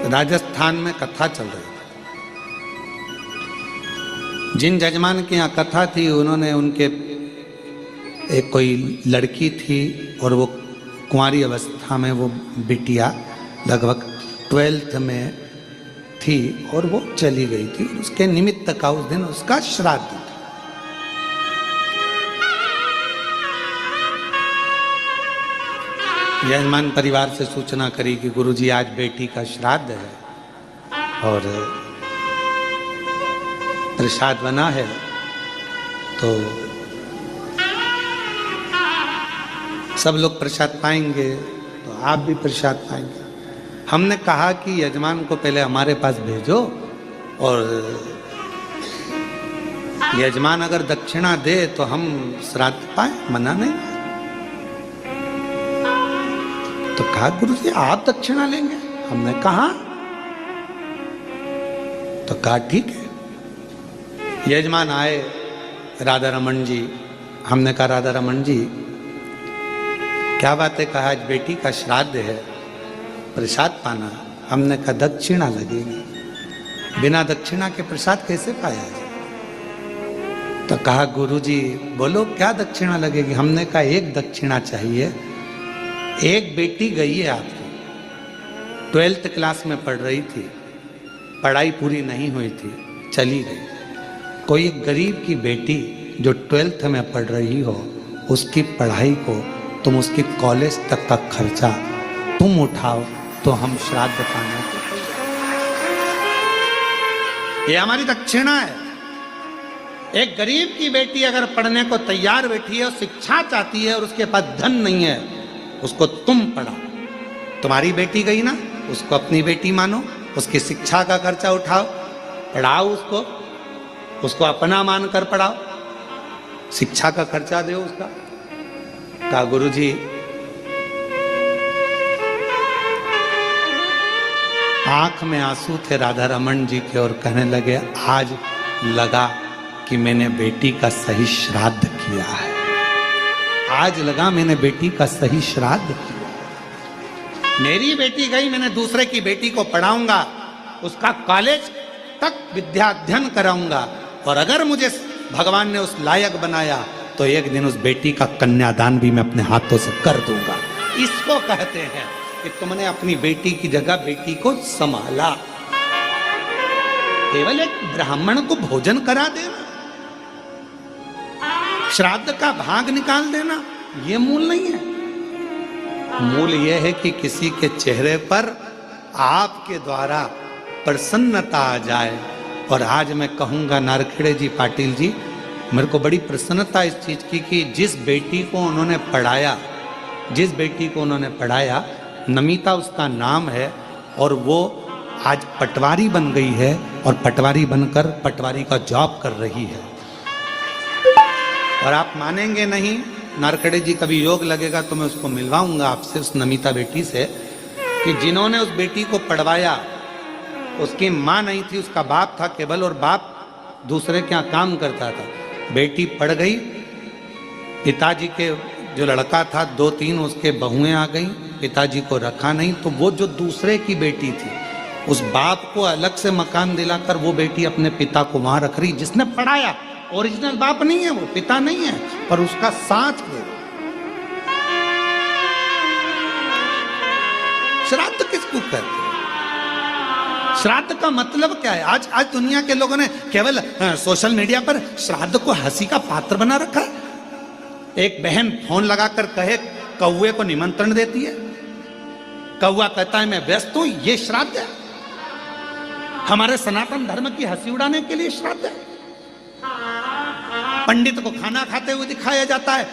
राजस्थान में कथा चल रही थी। जिन जजमान के यहाँ कथा थी उन्होंने उनके एक कोई लड़की थी और वो कुंवारी अवस्था में वो बिटिया लगभग 12th में थी और वो चली गई थी। उसके निमित्त का उस दिन उसका श्राद्ध था। यजमान परिवार से सूचना करी कि गुरुजी आज बेटी का श्राद्ध है और प्रसाद बना है, तो सब लोग प्रसाद पाएंगे तो आप भी प्रसाद पाएंगे। हमने कहा कि यजमान को पहले हमारे पास भेजो और यजमान अगर दक्षिणा दे तो हम श्राद्ध पाए, मना नहीं। तो कहा गुरुजी आप दक्षिणा लेंगे? हमने कहा, तो कहा ठीक है। यजमान आए, राधा रमन जी। हमने कहा राधा रमन जी क्या बात है? कहा आज बेटी का श्राद्ध है, प्रसाद पाना। हमने कहा दक्षिणा लगेगी, बिना दक्षिणा के प्रसाद कैसे पाया जाए? तो कहा गुरुजी बोलो क्या दक्षिणा लगेगी? हमने कहा एक दक्षिणा चाहिए। एक बेटी गई है आपकी, 12th क्लास में पढ़ रही थी, पढ़ाई पूरी नहीं हुई थी, चली गई। कोई एक गरीब की बेटी जो 12th में पढ़ रही हो, उसकी पढ़ाई को तुम उसकी कॉलेज तक का खर्चा तुम उठाओ तो हम श्राद्ध पाना। ये हमारी दक्षिणा है। एक गरीब की बेटी अगर पढ़ने को तैयार बैठी है और शिक्षा चाहती है और उसके पास धन नहीं है, उसको तुम पढ़ाओ। तुम्हारी बेटी गई ना, उसको अपनी बेटी मानो, उसकी शिक्षा का खर्चा उठाओ, पढ़ाओ उसको अपना मानकर पढ़ाओ, शिक्षा का खर्चा दो उसका। कहा गुरुजी आंख में आंसू थे राधा रमन जी के और कहने लगे आज लगा कि मैंने बेटी का सही श्राद्ध किया है। आज लगा मैंने बेटी का सही श्राद्ध किया। मेरी बेटी गई, मैंने दूसरे की बेटी को पढ़ाऊंगा, उसका कॉलेज तक विद्याध्ययन कराऊंगा, और अगर मुझे भगवान ने उस लायक बनाया तो एक दिन उस बेटी का कन्यादान भी मैं अपने हाथों से कर दूंगा। इसको कहते हैं कि तुमने अपनी बेटी की जगह बेटी को संभाला। केवल एक ब्राह्मण को भोजन करा देना, श्राद्ध का भाग निकाल देना, ये मूल नहीं है। मूल यह है कि किसी के चेहरे पर आपके द्वारा प्रसन्नता आ जाए। और आज मैं कहूंगा नारखेड़े जी, पाटिल जी, मेरे को बड़ी प्रसन्नता इस चीज की कि जिस बेटी को उन्होंने पढ़ाया, नमिता उसका नाम है, और वो आज पटवारी बन गई है और पटवारी बनकर पटवारी का जॉब कर रही है। और आप मानेंगे नहीं, नारखेड़े जी कभी योग लगेगा तो मैं उसको मिलवाऊंगा आपसे, उस नमिता बेटी से, कि जिन्होंने उस बेटी को पढ़वाया उसकी माँ नहीं थी, उसका बाप था केवल, और बाप दूसरे के यहाँ काम करता था। बेटी पढ़ गई, पिताजी के जो लड़का था 2-3 उसके बहुएं आ गई, पिताजी को रखा नहीं, तो वो जो दूसरे की बेटी थी उस बाप को अलग से मकान दिलाकर वो बेटी अपने पिता को वहां रख रही, जिसने पढ़ाया। ओरिजिनल बाप नहीं है, वो पिता नहीं है, पर उसका साथ है। श्राद्ध किसको कहते हैं? श्राद्ध का मतलब क्या है? आज दुनिया के लोगों ने केवल सोशल मीडिया पर श्राद्ध को हंसी का पात्र बना रखा है। एक बहन फोन लगाकर कहे कौवे को निमंत्रण देती है, कौवा कहता है मैं व्यस्त हूं, ये श्राद्ध है? हमारे सनातन धर्म की हंसी उड़ाने के लिए श्राद्ध है? पंडित को खाना खाते हुए दिखाया जाता है,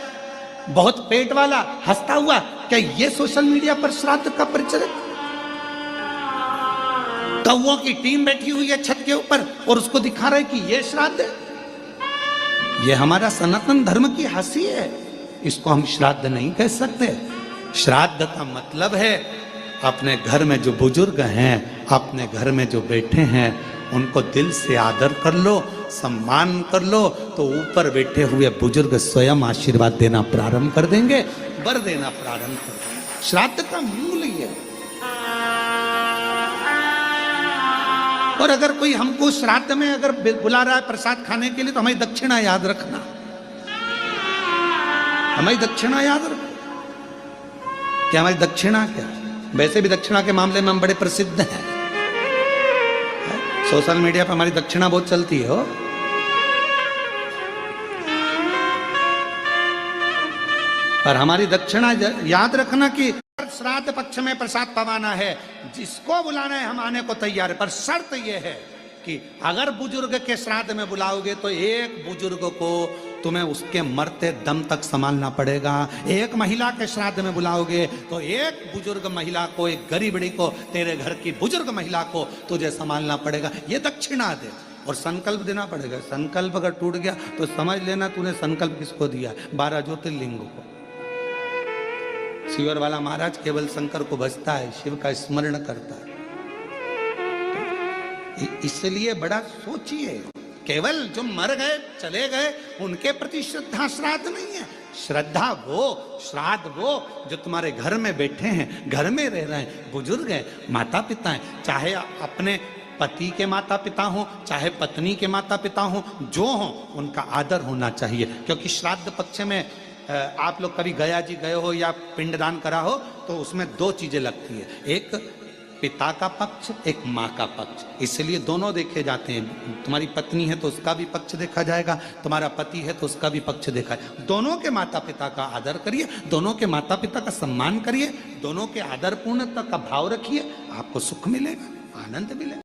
बहुत पेट वाला हंसता हुआ, क्या ये सोशल मीडिया पर श्राद्ध का परिचय? कौवों की टीम बैठी हुई है छत के ऊपर और उसको दिखा रहे कि ये श्राद्ध है। ये हमारा सनातन धर्म की हंसी है, इसको हम श्राद्ध नहीं कह सकते। श्राद्ध का मतलब है अपने घर में जो बुजुर्ग हैं, अपने घर में जो बैठे हैं, उनको दिल से आदर कर लो, सम्मान कर लो, तो ऊपर बैठे हुए बुजुर्ग स्वयं आशीर्वाद देना प्रारंभ कर देंगे, वर देना प्रारंभ कर देंगे। श्राद्ध का मूल ये है। और अगर कोई हमको श्राद्ध में अगर बुला रहा है प्रसाद खाने के लिए तो हमें दक्षिणा याद रखना, हमें दक्षिणा याद रखो कि हमारी दक्षिणा क्या है। वैसे भी दक्षिणा के मामले में हम बड़े प्रसिद्ध हैं, सोशल मीडिया पर हमारी दक्षिणा बहुत चलती है हो। पर हमारी दक्षिणा याद रखना कि श्राद्ध पक्ष में प्रसाद पवाना है, जिसको बुलाना है हम आने को तैयार है, पर शर्त यह है कि अगर बुजुर्ग के श्राद्ध में बुलाओगे तो एक बुजुर्ग को तुम्हें उसके मरते दम तक संभालना पड़ेगा। एक महिला के श्राद्ध में बुलाओगे तो एक बुजुर्ग महिला को, एक गरीबड़ी को, तेरे घर की बुजुर्ग महिला को तुझे संभालना पड़ेगा। ये दक्षिणा दे और संकल्प देना पड़ेगा। संकल्प अगर टूट गया तो समझ लेना तूने संकल्प किसको दिया, 12 ज्योतिर्लिंगों को। शिवर वाला महाराज केवल शंकर को भजता है, शिव का स्मरण करता है। इसलिए बड़ा सोचिए, केवल जो मर गए चले गए उनके प्रति श्रद्धा श्राद्ध नहीं है। श्रद्धा वो, श्राद्ध वो जो तुम्हारे घर में बैठे हैं, घर में रह रहे हैं, बुजुर्ग हैं, माता पिता हैं, चाहे अपने पति के माता पिता हो, चाहे पत्नी के माता पिता हो, जो हो उनका आदर होना चाहिए। क्योंकि श्राद्ध पक्ष में आप लोग कभी गया जी गए हो या पिंडदान करा हो तो उसमें 2 चीजें लगती है, एक पिता का पक्ष, एक माँ का पक्ष। इसलिए दोनों देखे जाते हैं। तुम्हारी पत्नी है तो उसका भी पक्ष देखा जाएगा, तुम्हारा पति है तो उसका भी पक्ष देखा जाएगा। दोनों के माता पिता का आदर करिए, दोनों के माता पिता का सम्मान करिए, दोनों के आदर पूर्णता का भाव रखिए, आपको सुख मिलेगा, आनंद मिलेगा।